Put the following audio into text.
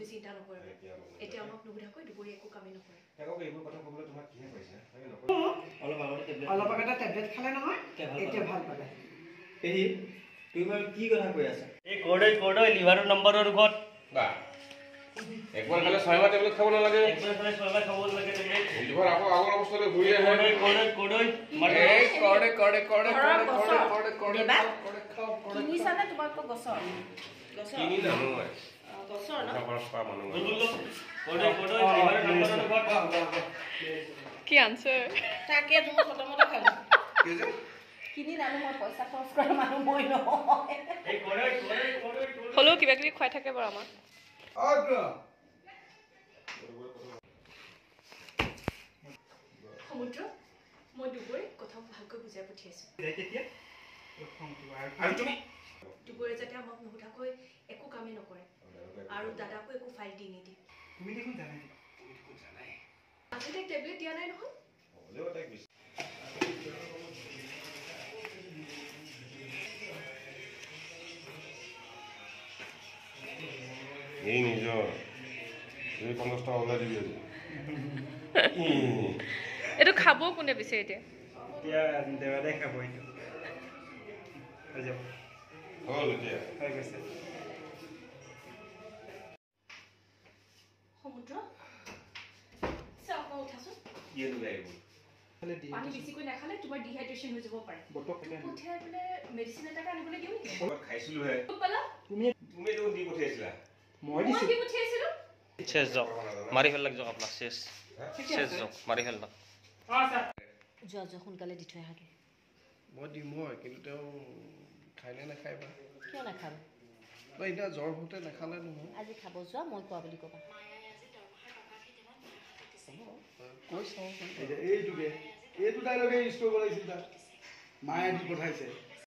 তুমি চিন্তা নকৰিবা এতিয়া আমাক নুবুধাকৈ দুপৰীয়া একো কামেই নকৰে আকৌ এইবোৰ কথা ক'বলৈ তোমাক কিহে কৈছে আমি নকৰো অলপ আগতে টেবলেট খালে নহয় এতিয়া ভাল পালে এই তুমি বাৰু কি কথা কৈ আছা এই কৰ্ডই লিভাৰৰ নম্বৰৰ ওপৰত বা একবাৰ খালে 6 মাহ টেবলেট খাব নালাগে একবাৰ খালে 6 মাহ খাব লাগে টেবলেট লিভাৰ আকৌ আগৰ অৱস্থালৈ ঘূৰি আহে কৰ্ডই এই কৰ্ডে কিনিছানে তোমালোকৰ গছৰ কিনি নানো মই গছৰ ন খৰচ কৰা মানুহ কৰ্ডই লিভাৰৰ নম্বৰৰ ওপৰত কি আনসাৰ তাকে তুমি ফটোমতে খালো কি যে কিনি নানো মই পইচা খৰচ কৰা মানুহ মই নহয় এই কৰ্ডই হ'লেও কিবা কিবি খুৱাই থাকে বাৰু আমাক সমুদ্ৰ মই দুপৰীয়া কথা ভালকৈ বুজাই পঠিয়াইছো আৰু তুমি দুপৰীয়া যাতে আমাক নুবুধাকৈ একো কামেই নকৰে আৰু দাদাকো একো ফাইল দি নিদিয়ে তুমি দেখোন জানাই আজি তাইক টেবলেট দিয়া নাই নহয় হ'লেও তাইক বেছি এই নিজৰ 50 টকা ওলাই দিবি এইটো খাব কোনে পিছে এতিয়া এতিয়া দেৱাদাই খাব এইটো হৈ যাব হ'ল এতিয়া হৈ গৈছে সমুদ্ৰ চাও মই উঠাচোন কি লৈ আহিব পানী বেছিকৈ নাখালে তোমাৰ ডিহাইড্ৰেশ্যন হৈ যাব পাৰে পঠিয়াই পেলাই মেডিচিন এটাকে আনিবলৈ দিওঁ নেকি মই খাইছিলোহে ক'ত পালা তুমি দেখোন দি পঠিয়াইছিলা মই মই দি পঠিয়াইছিলো শেষ যাওক মাৰি ফেল লাগ যাওক আপোনাৰ শেষ যাওক মাৰি ফেল লাগ যোৱা সোনকালে দি থৈ আহাগে মই দিম হয় কিন্তু তেওঁ খাইনে নাখায় বা কিয় নাখাব এতিয়া জ্বৰ হওঁতে নাখালে নহয় আজি খাব যোৱা মই কোৱা বুলি ক'বা কৈ চাওঁ এইটোকে এইটো ডাইলগে ইউজ কৰিব লাগিছিল তাত মায়ে দি পঠাইছে